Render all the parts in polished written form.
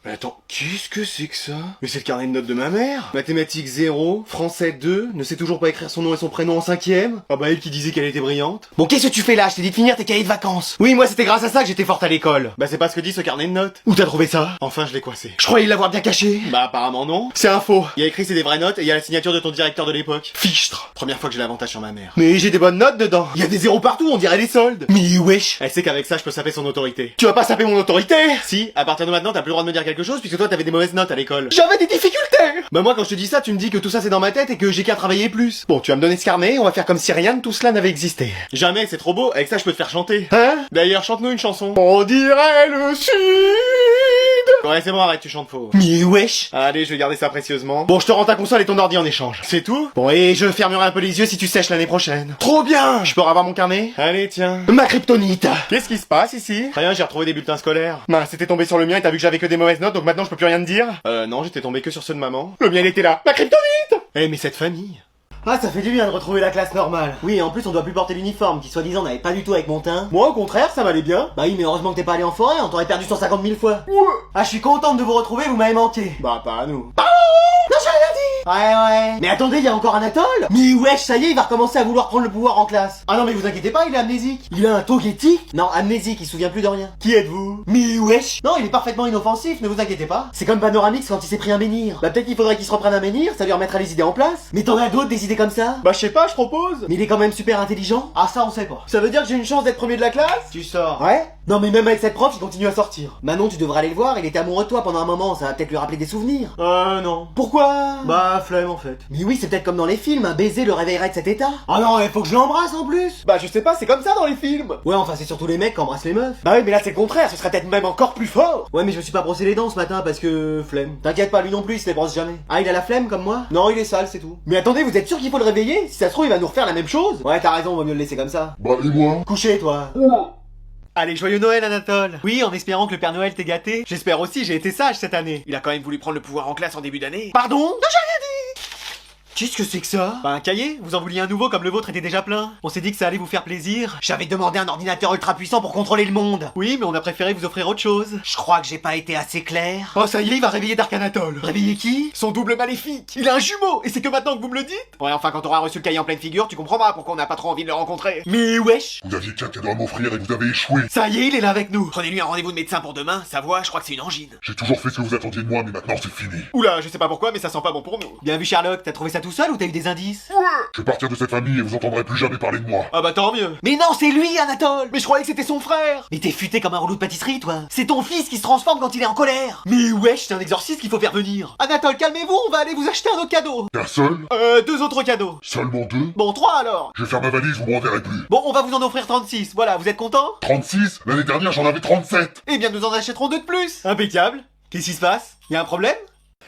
Mais attends, qu'est-ce que c'est que ça? Mais c'est le carnet de notes de ma mère. Mathématiques 0, français 2, ne sait toujours pas écrire son nom et son prénom en 5ème. Ah bah elle qui disait qu'elle était brillante. Bon, qu'est-ce que tu fais là? Je t'ai dit de finir tes cahiers de vacances. Oui, moi c'était grâce à ça que j'étais forte à l'école. Bah c'est pas ce que dit ce carnet de notes. Où t'as trouvé ça? Enfin je l'ai coincé. Je croyais l'avoir bien caché. Bah apparemment non. C'est un faux. Il y a écrit c'est des vraies notes et il y a la signature de ton directeur de l'époque. Fichtre. Première fois que j'ai l'avantage sur ma mère. Mais j'ai des bonnes notes dedans. Il y a des zéros partout, on dirait les soldes. Mais wesh. Elle sait qu'avec ça je peux saper son autorité. Tu vas pas saper mon autorité? Si, à partir de maintenant t'as plus le droit de me dire quelque chose puisque toi t'avais des mauvaises notes à l'école. J'avais des difficultés. Bah moi quand je te dis ça tu me dis que tout ça c'est dans ma tête et que j'ai qu'à travailler plus. Bon tu vas me donner ce carnet, on va faire comme si rien de tout cela n'avait existé. Jamais, c'est trop beau, avec ça je peux te faire chanter. Hein? D'ailleurs chante-nous une chanson. On dirait le sud. Ouais c'est bon arrête, tu chantes faux. Mais wesh. Allez je vais garder ça précieusement. Bon je te rends ta console et ton ordi en échange. C'est tout? Bon et je fermerai un peu les yeux si tu sèches l'année prochaine. Trop bien. Je peux revoir mon carnet? Allez tiens. Ma kryptonite. Qu'est-ce qui se passe ici? Rien, j'ai retrouvé des bulletins scolaires. Bah c'était tombé sur le mien et t'as vu que j'avais que des mauvaises notes donc maintenant je peux plus rien te dire? Non j'étais tombé que sur ceux de maman. Le mien il était là. Ma kryptonite. Eh mais cette famille. Ah ça fait du bien de retrouver la classe normale. Oui et en plus on doit plus porter l'uniforme qui soi-disant n'allait pas du tout avec mon teint. Moi au contraire ça m'allait bien. Bah oui mais heureusement que t'es pas allé en forêt, on t'aurait perdu 150 000 fois. Ouais. Ah je suis contente de vous retrouver, vous m'avez manqué. Bah pas à nous. Non j'ai rien dit. Ouais. Mais attendez, il y a encore Anatole. Mais wesh, ça y est, il va recommencer à vouloir prendre le pouvoir en classe. Ah non mais vous inquiétez pas, il est amnésique. Il a un togetic. Non, amnésique, il se souvient plus de rien. Qui êtes-vous? Mais wesh. Non, il est parfaitement inoffensif, ne vous inquiétez pas. C'est comme Panoramix quand il s'est pris un menhir. Bah peut-être qu'il faudrait qu'il se reprenne un menhir, ça lui remettra les idées en place. Mais t'en as d'autres des idées comme ça? Bah je sais pas, je propose. Mais il est quand même super intelligent. Ah ça on sait pas. Ça veut dire que j'ai une chance d'être premier de la classe? Tu sors. Ouais? Non mais même avec cette prof, il continue à sortir. Manon, tu devrais aller le voir, il était amoureux de toi pendant un moment, ça va peut-être lui rappeler des souvenirs. Non. Pourquoi? Bah flemme en fait. Mais oui, c'est peut-être comme dans les films, un baiser le réveillerait de cet état. Ah non, il faut que je l'embrasse en plus. Bah je sais pas, c'est comme ça dans les films. Ouais, enfin c'est surtout les mecs qui embrassent les meufs. Bah oui, mais là c'est le contraire, ce serait peut-être même encore plus fort. Ouais, mais je me suis pas brossé les dents ce matin parce que flemme. T'inquiète pas, lui non plus, il se les brosse jamais. Ah, il a la flemme comme moi? Non, il est sale, c'est tout. Mais attendez, vous êtes sûr qu'il faut le réveiller? Si ça se trouve, il va nous refaire la même chose. Ouais, t'as raison, on va mieux le laisser comme ça. Bah et moi? Couché toi. Allez, joyeux Noël Anatole. Oui, en espérant que le Père Noël t'ait gâté. J'espère aussi, j'ai été sage cette année. Il a quand même voulu prendre le pouvoir en classe en début d'année. Pardon? Non, j'ai rien dit. Qu'est-ce que c'est que ça? Bah un cahier? Vous en vouliez un nouveau comme le vôtre était déjà plein? On s'est dit que ça allait vous faire plaisir. J'avais demandé un ordinateur ultra puissant pour contrôler le monde. Oui, mais on a préféré vous offrir autre chose. Je crois que j'ai pas été assez clair. Oh ça y est, il va réveiller Dark Anatole. Réveiller qui? Son double maléfique. Il a un jumeau, et c'est que maintenant que vous me le dites? Ouais, enfin quand t'auras reçu le cahier en pleine figure, tu comprendras pourquoi on n'a pas trop envie de le rencontrer. Mais wesh. Vous aviez 4 cadeaux à m'offrir et vous avez échoué. Ça y est, il est là avec nous. Prenez-lui un rendez-vous de médecin pour demain. Sa voix, je crois que c'est une angine. J'ai toujours fait ce que vous attendiez de moi, mais maintenant c'est fini. Oula, je sais pas pourquoi, mais ça sent pas bon pour nous. Bien vu Sherlock, t'as trouvé ça tout seul ou t'as eu des indices? Je vais partir de cette famille et vous entendrez plus jamais parler de moi. Ah bah tant mieux. Mais non, c'est lui Anatole. Mais je croyais que c'était son frère. Mais t'es futé comme un rouleau de pâtisserie toi. C'est ton fils qui se transforme quand il est en colère. Mais wesh, c'est un exorciste qu'il faut faire venir. Anatole, calmez-vous, on va aller vous acheter un autre cadeau. Qu'un seul? 2 autres cadeaux. Seulement 2? Bon, 3 alors. Je vais faire ma valise, vous me reverrez plus. Bon, on va vous en offrir 36. Voilà, vous êtes content? 36? L'année dernière j'en avais 37. Eh bien, nous en achèterons 2 de plus. Impeccable. Qu'est-ce qui se passe? Y a un problème?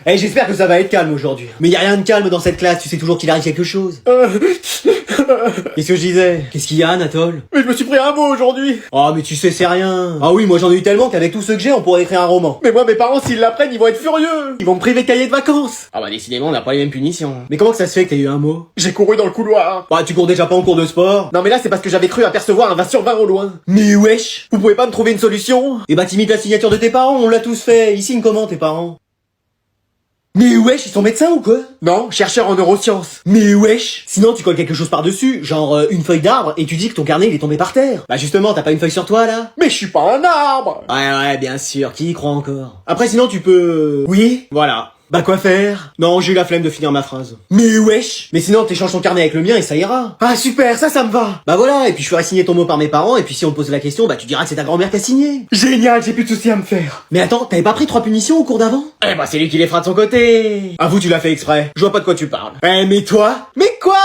Eh, j'espère que ça va être calme aujourd'hui. Mais y a rien de calme dans cette classe, tu sais toujours qu'il arrive quelque chose. Qu'est-ce que je disais? Qu'est-ce qu'il y a, Anatole? Mais je me suis pris un mot aujourd'hui. Oh, mais tu sais, c'est rien. Ah oui, moi j'en ai eu tellement qu'avec tout ce que j'ai, on pourrait écrire un roman. Mais moi, mes parents, s'ils l'apprennent, ils vont être furieux. Ils vont me priver de cahier de vacances. Ah bah décidément, on n'a pas les mêmes punitions. Mais comment que ça se fait que t'aies eu un mot? J'ai couru dans le couloir. Bah, tu cours déjà pas en cours de sport. Non, mais là, c'est parce que j'avais cru apercevoir un 20 sur 20 au loin. Mais wesh, vous pouvez pas me trouver une solution? Eh bah, t'imites la signature de tes parents, on l'a tous fait. Ils signent comment, tes parents? Mais wesh, ils sont médecins ou quoi? Non, chercheurs en neurosciences. Mais wesh. Sinon tu colles quelque chose par-dessus, genre une feuille d'arbre, et tu dis que ton carnet il est tombé par terre. Bah justement, t'as pas une feuille sur toi là? Mais je suis pas un arbre. Ouais, bien sûr, qui y croit encore? Après sinon tu peux... Oui? Voilà. Bah quoi faire? Non, j'ai eu la flemme de finir ma phrase. Mais wesh. Mais sinon t'échanges ton carnet avec le mien et ça ira. Ah super, ça me va. Bah voilà, et puis je ferai signer ton mot par mes parents, et puis si on te pose la question, bah tu diras que c'est ta grand-mère qui a signé. Génial, j'ai plus de soucis à me faire. Mais attends, t'avais pas pris 3 punitions au cours d'avant? Eh bah c'est lui qui les fera de son côté. Ah vous tu l'as fait exprès. Je vois pas de quoi tu parles. Eh mais toi? Mais quoi?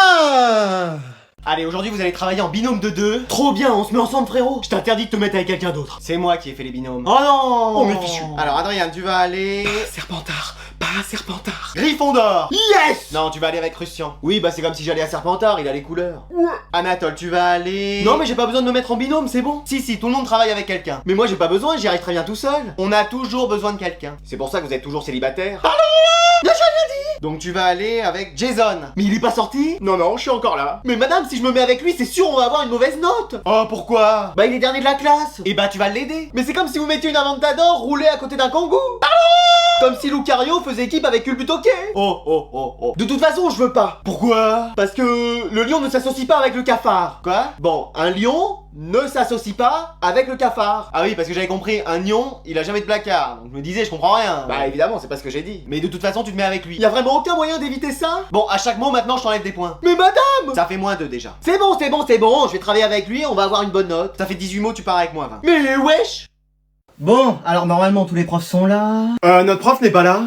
Allez, aujourd'hui vous allez travailler en binôme de 2. Trop bien, on se met ensemble frérot. Je t'interdis de te mettre avec quelqu'un d'autre. C'est moi qui ai fait les binômes. Oh non. Oh mais fichu. Alors Adrien, tu vas aller... Serpentard. Pas Serpentard. Gryffondor. Yes. Non, tu vas aller avec Christian. Oui, bah c'est comme si j'allais à Serpentard, il a les couleurs. Ouais. Anatole, tu vas aller... Non mais j'ai pas besoin de me mettre en binôme, c'est bon. Si, tout le monde travaille avec quelqu'un. Mais moi j'ai pas besoin, j'y arrive très bien tout seul. On a toujours besoin de quelqu'un. C'est pour ça que vous êtes toujours célibataire. Allô. Non, j'ai rien dit. Donc tu vas aller avec Jason. Mais il est pas sorti? Non, je suis encore là. Mais madame, si je me mets avec lui, c'est sûr on va avoir une mauvaise note. Oh, pourquoi? Bah il est dernier de la classe. Et bah tu vas l'aider. Mais c'est comme si vous mettiez une Aventador roulée à côté d'un kangou. Allô. Comme si Lucario faisait équipe avec Culbutoke. Oh. De toute façon, je veux pas. Pourquoi? Parce que le lion ne s'associe pas avec le cafard. Quoi? Bon, un lion ne s'associe pas avec le cafard. Ah oui, parce que j'avais compris, un lion, il a jamais de placard. Donc je me disais, je comprends rien. Bah évidemment, c'est pas ce que j'ai dit. Mais de toute façon, tu te mets avec lui. Y a vraiment aucun moyen d'éviter ça? Bon, à chaque mot, maintenant, je t'enlève des points. Mais madame! Ça fait -2 déjà. C'est bon, je vais travailler avec lui, on va avoir une bonne note. Ça fait 18 mots, tu pars avec moi 20. Mais wesh! Bon, alors normalement tous les profs sont là. Notre prof n'est pas là.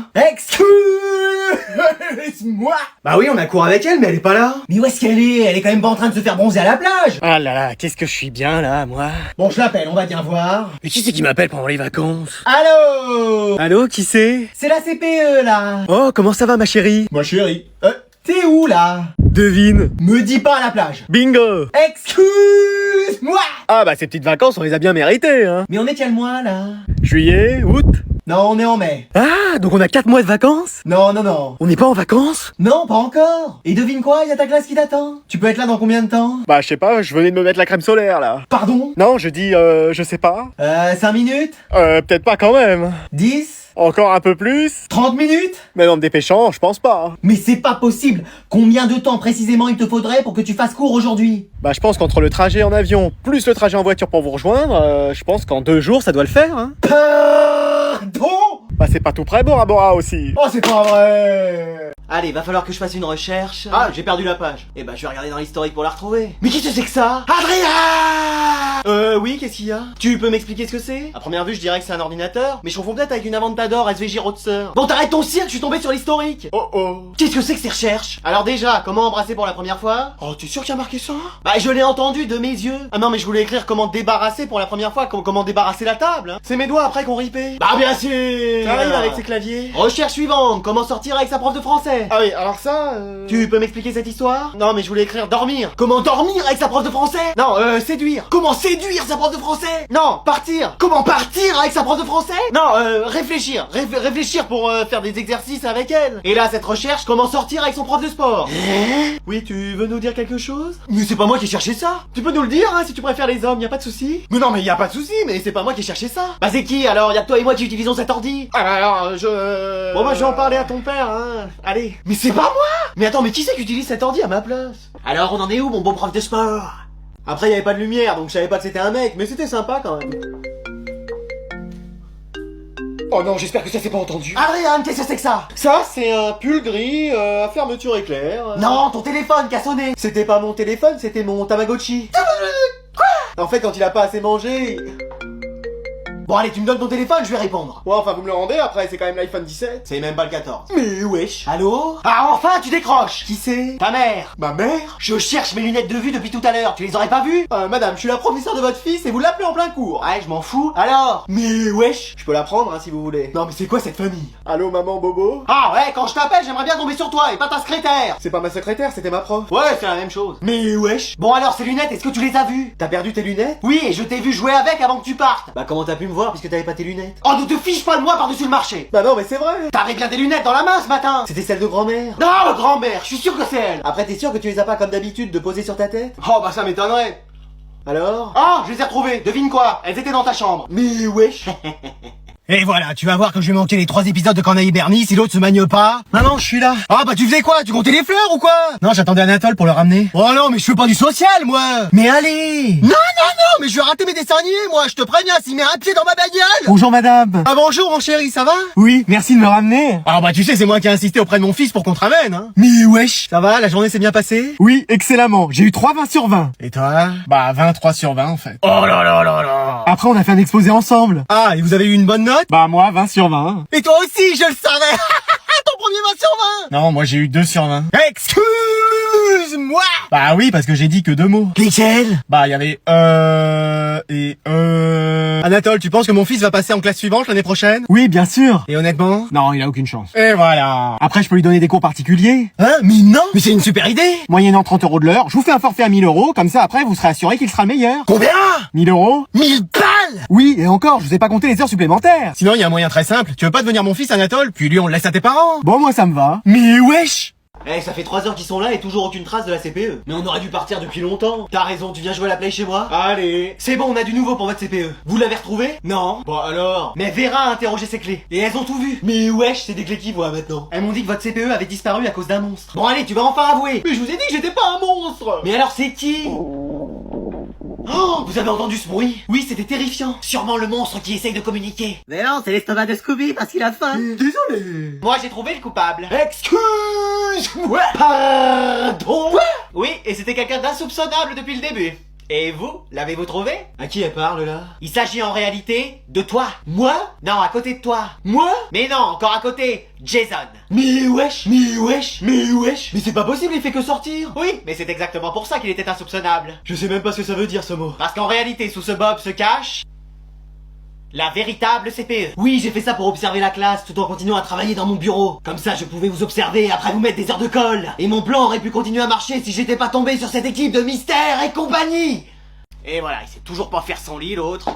Excuse-moi. Bah oui, on a cours avec elle, mais elle est pas là. Mais où est-ce qu'elle est? Elle est quand même pas en train de se faire bronzer à la plage. Ah là là, qu'est-ce que je suis bien là, moi. Bon, je l'appelle, on va bien voir. Mais qui c'est qui m'appelle pendant les vacances? Allô? Allô, qui c'est? C'est la CPE là. Oh, comment ça va ma chérie? Ma chérie. T'es où là? Devine. Me dis pas à la plage. Bingo. Excuse-moi. Ah bah ces petites vacances, on les a bien méritées, hein. Mais on est quel mois là? Juillet, août. Non, on est en mai. Ah, donc on a 4 mois de vacances? Non. On n'est pas en vacances? Non, pas encore. Et devine quoi, y a ta classe qui t'attend. Tu peux être là dans combien de temps? Bah je sais pas, je venais de me mettre la crème solaire là. Pardon? Non, je dis, je sais pas. 5 minutes? Peut-être pas quand même. 10? Encore un peu plus? 30 minutes? Mais en me dépêchant, je pense pas. Mais c'est pas possible. Combien de temps précisément il te faudrait pour que tu fasses cours aujourd'hui? Bah je pense qu'entre le trajet en avion plus le trajet en voiture pour vous rejoindre, je pense qu'en 2 jours ça doit le faire, hein. Pardon? Bah c'est pas tout près Bora Bora aussi. Oh, c'est pas vrai. Allez, va falloir que je fasse une recherche. Ah, j'ai perdu la page. Eh bah, je vais regarder dans l'historique pour la retrouver. Mais qu'est-ce que c'est que ça? Adrien! Oui, qu'est-ce qu'il y a? Tu peux m'expliquer ce que c'est? À première vue, je dirais que c'est un ordinateur, mais je confonds peut-être avec une Aventador SVJ Roadster. Bon, t'arrêtes ton cirque, je suis tombé sur l'historique. Oh. Qu'est-ce que c'est que ces recherches? Alors déjà, comment embrasser pour la première fois? Oh, t'es sûr qu'il y a marqué ça? Bah, je l'ai entendu de mes yeux. Ah non, mais je voulais écrire comment débarrasser pour la première fois, comment débarrasser la table, hein. C'est mes doigts après qu'on ripait. Bah, bien sûr! Ça arrive avec ses claviers. Recherche suivante, comment sortir avec sa prof de français? Ah oui, alors ça, Tu peux m'expliquer cette histoire? Non, mais je voulais écrire dormir. Comment dormir avec sa prof de français? Non, séduire. Comment séduire sa prof de français? Non, partir. Comment partir avec sa prof de français? Non, réfléchir. Réfléchir pour faire des exercices avec elle. Et là, cette recherche, comment sortir avec son prof de sport? Oui, tu veux nous dire quelque chose? Mais c'est pas moi qui ai cherché ça. Tu peux nous le dire, hein, si tu préfères les hommes, y a pas de souci. Mais non, mais y a pas de souci, mais c'est pas moi qui ai cherché ça. Bah c'est qui alors? Y a que toi et moi qui utilisons cet ordi. Alors, Bon bah je vais en parler à ton père, hein. Allez. Mais c'est pas moi. Mais attends, mais qui c'est qui utilise cet ordi à ma place? Alors, on en est où, mon beau prof de sport? Après, il y avait pas de lumière, donc je savais pas que c'était un mec, mais c'était sympa quand même. Oh non, j'espère que ça s'est pas entendu. Adrien, qu'est-ce que c'est que ça? Ça, c'est un pull gris à fermeture éclair. Non, ton téléphone qui a sonné. C'était pas mon téléphone, c'était mon Tamagotchi. Quoi? En fait, quand il a pas assez mangé... Bon allez, tu me donnes ton téléphone, je vais répondre. Ouais, enfin vous me le rendez, après c'est quand même l'iPhone 17. C'est même pas le 14. Mais wesh. Allô? Ah enfin, tu décroches. Qui c'est? Ta mère. Ma mère? Je cherche mes lunettes de vue depuis tout à l'heure, tu les aurais pas vues? Madame, je suis la professeure de votre fils et vous l'appelez en plein cours. Ouais, je m'en fous. Alors? Mais wesh. Je peux la prendre, hein, si vous voulez. Non mais c'est quoi cette famille? Allô maman Bobo? Ah ouais, quand je t'appelle, j'aimerais bien tomber sur toi et pas ta secrétaire. C'est pas ma secrétaire, c'était ma prof. Ouais, c'est la même chose. Mais wesh. Bon alors, ces lunettes, est-ce que tu les as vues? T'as perdu tes lunettes? Oui, et je t'ai vu jouer avec avant que tu partes. Bah comment t'as pu me voir puisque t'avais pas tes lunettes? Oh, ne te fiche pas de moi par-dessus le marché. Bah non, mais c'est vrai. T'avais bien des lunettes dans la main ce matin. C'était celle de grand-mère. Non, grand-mère, je suis sûr que c'est elle. Après, t'es sûr que tu les as pas comme d'habitude de poser sur ta tête? Oh, bah ça m'étonnerait. Alors? Oh, je les ai retrouvées. Devine quoi? Elles étaient dans ta chambre. Mais wesh. Et voilà, tu vas voir que je vais manquer les 3 épisodes de Corneille Bernie si l'autre se magne pas. Maman, je suis là. Ah bah tu faisais quoi? Tu comptais les fleurs ou quoi? Non, j'attendais Anatole pour le ramener. Oh non, mais je fais pas du social, moi. Mais allez. Non, mais je vais rater mes dessins animés, moi. Je te préviens, s'il met un pied dans ma bagnole. Bonjour madame. Ah bonjour, mon chéri, ça va? Oui, merci de me ramener. Ah bah tu sais, c'est moi qui ai insisté auprès de mon fils pour qu'on te ramène, hein. Mais wesh. Ça va, la journée s'est bien passée? Oui, excellemment. J'ai eu 3 20 sur 20. Et toi? Bah 23 sur 20 en fait. Oh là là là là. Après on a fait un exposé ensemble. Ah, et vous avez eu une bonne note? Bah moi 20 sur 20. Et toi aussi, je le savais. Ton premier 20 sur 20. Non, moi j'ai eu 2 sur 20. Excuse-moi. Bah oui, parce que j'ai dit que 2 mots. Lesquels? Bah il y avait et Anatole, tu penses que mon fils va passer en classe suivante l'année prochaine? Oui, bien sûr. Et honnêtement? Non, il a aucune chance. Et voilà. Après, je peux lui donner des cours particuliers. Hein? Mais non. Mais c'est une super idée. Moyennant 30 € de l'heure, je vous fais un forfait à 1000 €, comme ça après vous serez assuré qu'il sera le meilleur. Combien? 1000 €. 1000 balles. Oui, et encore, je vous ai pas compté les heures supplémentaires. Sinon, il y a un moyen très simple. Tu veux pas devenir mon fils, Anatole? Puis lui, on le laisse à tes parents. Bon, moi ça me va. Mais wesh. Eh, ça fait 3 heures qu'ils sont là et toujours aucune trace de la CPE. Mais on aurait dû partir depuis longtemps. T'as raison, tu viens jouer à la play chez moi? Allez. C'est bon, on a du nouveau pour votre CPE. Vous l'avez retrouvé? Non. Bon alors. Mais Vera a interrogé ses clés. Et elles ont tout vu. Mais wesh, c'est des clés qui voient maintenant. Elles m'ont dit que votre CPE avait disparu à cause d'un monstre. Bon allez, tu vas enfin avouer. Mais je vous ai dit que j'étais pas un monstre. Mais alors c'est qui? Oh, vous avez entendu ce bruit? Oui, c'était terrifiant. Sûrement le monstre qui essaye de communiquer. Mais non, c'est l'estomac de Scooby parce qu'il a faim. Désolé. Moi, j'ai trouvé le coupable. Excuse-moi. Pardon. Quoi? Oui, et c'était quelqu'un d'insoupçonnable depuis le début. Et vous, l'avez-vous trouvé? À qui elle parle là? Il s'agit en réalité de toi. Moi? Non, à côté de toi. Moi? Mais non, encore à côté. Jason. Mais wesh. Mais c'est pas possible, il fait que sortir. Oui, mais c'est exactement pour ça qu'il était insoupçonnable. Je sais même pas ce que ça veut dire ce mot. Parce qu'en réalité, sous ce bob se cache... la véritable CPE. Oui, j'ai fait ça pour observer la classe tout en continuant à travailler dans mon bureau. Comme ça, je pouvais vous observer et après vous mettre des heures de colle. Et mon plan aurait pu continuer à marcher si j'étais pas tombé sur cette équipe de Mystère et compagnie. Et voilà, il sait toujours pas faire son lit, l'autre.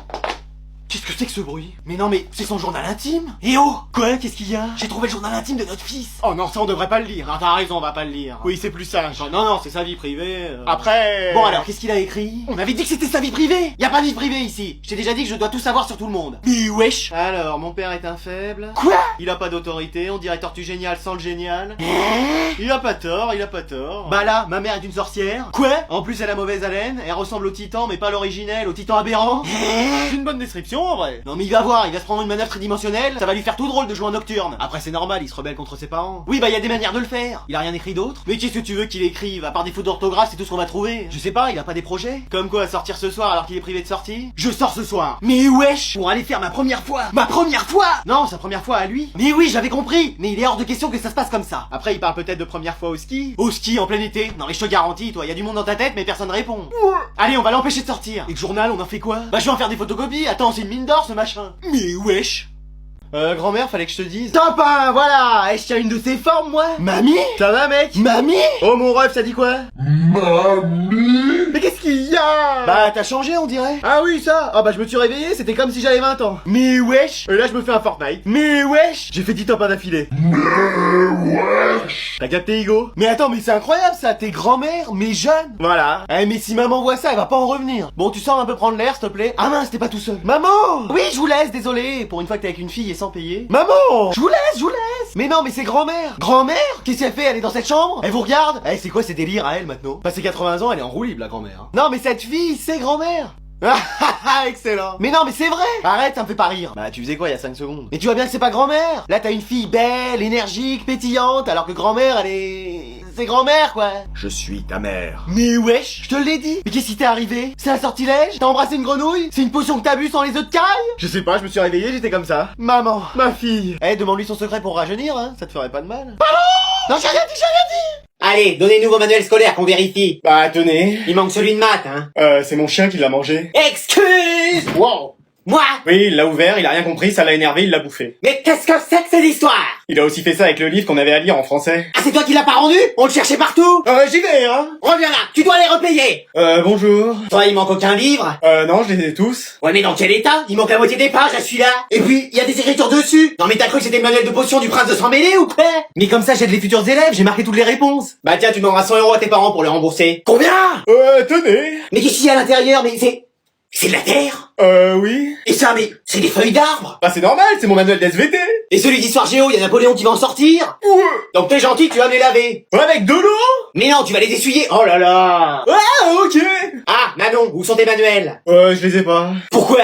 Qu'est-ce que c'est que ce bruit? Mais non, mais c'est son journal intime. Et oh! Quoi? Qu'est-ce qu'il y a? J'ai trouvé le journal intime de notre fils. Oh non, ça on devrait pas le lire. Ah, t'as raison, on va pas le lire. Oui, c'est plus sage. Non, non, c'est sa vie privée. Après... Bon alors, qu'est-ce qu'il a écrit? On avait dit que c'était sa vie privée. Y a pas de vie privée ici. Je t'ai déjà dit que je dois tout savoir sur tout le monde. Mais wesh. Alors, mon père est un faible. Quoi? Il a pas d'autorité, on dirait Tortue Géniale sans le génial. Il a pas tort, il a pas tort. Bah là, ma mère est une sorcière. Quoi? En plus, elle a mauvaise haleine, elle ressemble au titan, mais pas l'originel, au titan aberrant. C'est une bonne description en vrai. Non mais il va voir, il va se prendre une manœuvre tridimensionnelle, ça va lui faire tout drôle de jouer en nocturne. Après c'est normal, il se rebelle contre ses parents. Oui bah il y a des manières de le faire. Il a rien écrit d'autre. Mais qu'est-ce que tu veux qu'il écrive? À part des fautes d'orthographe, c'est tout ce qu'on va trouver. Je sais pas, il a pas des projets? Comme quoi, sortir ce soir alors qu'il est privé de sortie? Je sors ce soir. Mais wesh! Pour aller faire ma première fois. Ma première fois! Non, sa première fois à lui. Mais oui, j'avais compris. Mais il est hors de question que ça se passe comme ça. Après, il parle peut-être de première fois au ski. Au ski en plein été. Non mais je te garantis, toi, y a du monde dans ta tête mais personne répond. Allez, on va l'empêcher de sortir. Et le journal, on en fait quoi? Bah je vais en faire des photocopies. Attends, c'est une mine d'or ce machin. Mais wesh! Grand-mère, fallait que je te dise. Top 1, voilà! Et je tiens une de ces formes, moi! Mamie? Ça va, mec? Mamie? Oh, mon ref, ça dit quoi? Mamie! Mais qu'est-ce qu'il y a? Bah, t'as changé, on dirait. Ah oui, ça. Ah bah, je me suis réveillé, c'était comme si j'avais 20 ans. Mais wesh! Et là, je me fais un Fortnite. Mais wesh! J'ai fait 10 top 1 d'affilée. Mais wesh! T'as capté, Hugo? Mais attends, mais c'est incroyable, ça! T'es grand-mère, mais jeune! Voilà. Eh, mais si maman voit ça, elle va pas en revenir. Bon, tu sors un peu prendre l'air, s'il te plaît. Ah mince, t'es pas tout seul. Maman! Oui, je vous laisse, désolé. Pour une fois que t'es avec une fille et sans payer. Maman! Je vous laisse! Mais non, mais c'est grand-mère! Grand-mère? Qu'est-ce qu'elle fait? Elle est dans cette chambre? Elle vous regarde? Eh, c'est quoi ces délires à elle maintenant? Passé 80 ans, elle est en roue libre, la grand-mère. Non, mais cette fille, c'est grand-mère! Ah, excellent! Mais non, mais c'est vrai! Arrête, ça me fait pas rire! Bah, tu faisais quoi il y a 5 secondes? Mais tu vois bien que c'est pas grand-mère! Là, t'as une fille belle, énergique, pétillante, alors que grand-mère, elle est... c'est grand-mère, quoi! Je suis ta mère. Mais wesh! Je te l'ai dit! Mais qu'est-ce qui t'est arrivé? C'est un sortilège? T'as embrassé une grenouille? C'est une potion que t'as bu sans les œufs de caille? Je sais pas, je me suis réveillé, j'étais comme ça. Maman! Ma fille. Eh, demande-lui son secret pour rajeunir, hein? Ça te ferait pas de mal? Non, j'ai rien dit! Allez, donnez-nous vos manuels scolaires qu'on vérifie. Bah, tenez. Il manque celui de maths, hein. C'est mon chien qui l'a mangé. Excuse! Wow. Moi? Oui, il l'a ouvert, il a rien compris, ça l'a énervé, il l'a bouffé. Mais qu'est-ce que c'est que cette histoire? Il a aussi fait ça avec le livre qu'on avait à lire en français. Ah, c'est toi qui l'as pas rendu? On le cherchait partout? J'y vais, hein. Reviens là, tu dois les repayer. Bonjour. Toi, il manque aucun livre? Non, je les ai tous. Ouais, mais dans quel état? Il manque la moitié des pages à celui-là. Et puis, il y a des écritures dessus. Non mais t'as cru que c'était le manuel de potion du prince de sang mêlé ou quoi? Mais comme ça, j'aide les futurs élèves, j'ai marqué toutes les réponses. Bah tiens, tu demanderas 100 € à tes parents pour les rembourser. Combien? Tenez. Mais qu'est-ce qu'il y a à l'intérieur? Mais c'est de la terre? Oui. Et ça, mais c'est des feuilles d'arbres. Bah, c'est normal, c'est mon manuel d'SVT. Et celui d'histoire géo, il y a Napoléon qui va en sortir. Ouais. Donc t'es gentil, tu vas me les laver. Avec de l'eau. Mais non, tu vas les essuyer. Oh là là. Ah, ok. Ah, Manon, où sont tes manuels? Je les ai pas. Pourquoi?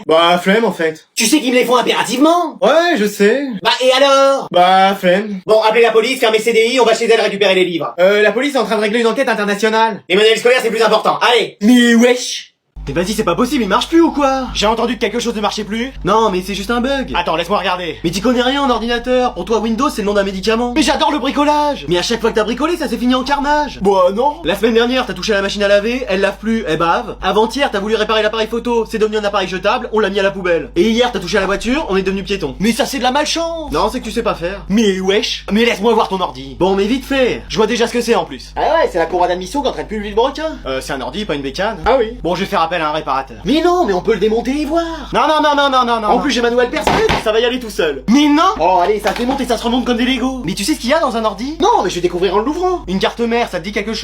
Bah, flemme, en fait. Tu sais qu'ils me les font impérativement. Ouais, je sais. Bah et alors? Bah, flemme. Bon, appelez la police, fermez le CDI, on va chez elle récupérer les livres. La police est en train de régler une enquête internationale. Les manuels scolaires, c'est plus important. Allez. Mais wesh! Mais vas-y, c'est pas possible, il marche plus ou quoi? J'ai entendu que quelque chose ne marchait plus. Non, mais c'est juste un bug. Attends, laisse-moi regarder. Mais t'y connais rien en ordinateur. Pour toi, Windows, c'est le nom d'un médicament. Mais j'adore le bricolage. Mais à chaque fois que t'as bricolé, ça s'est fini en carnage. Bah, non. La semaine dernière, t'as touché à la machine à laver, elle lave plus, elle bave. Avant-hier, t'as voulu réparer l'appareil photo, c'est devenu un appareil jetable, on l'a mis à la poubelle. Et hier, t'as touché à la voiture, on est devenu piéton. Mais ça, c'est de la malchance. Non, c'est que tu sais pas faire. Mais wesh. Mais laisse-moi voir ton ordi. Bon, mais vite fait. Je vois déjà ce que c'est en plus. Ah ouais, c'est la cour d'admission qui entraîne plus le broquin. C'est un ordi, pas une bécane. Ah oui. Bon, je vais faire appel appelle un réparateur. Mais non, mais on peut le démonter et voir. Non, non, non, non, non, non, non. En plus, j'ai manuel personnel, ça va y aller tout seul. Mais non. Oh, allez, ça se démonte et ça se remonte comme des Legos. Mais tu sais ce qu'il y a dans un ordi? Non, mais je vais découvrir en l'ouvrant. Une carte mère, ça te dit quelque chose?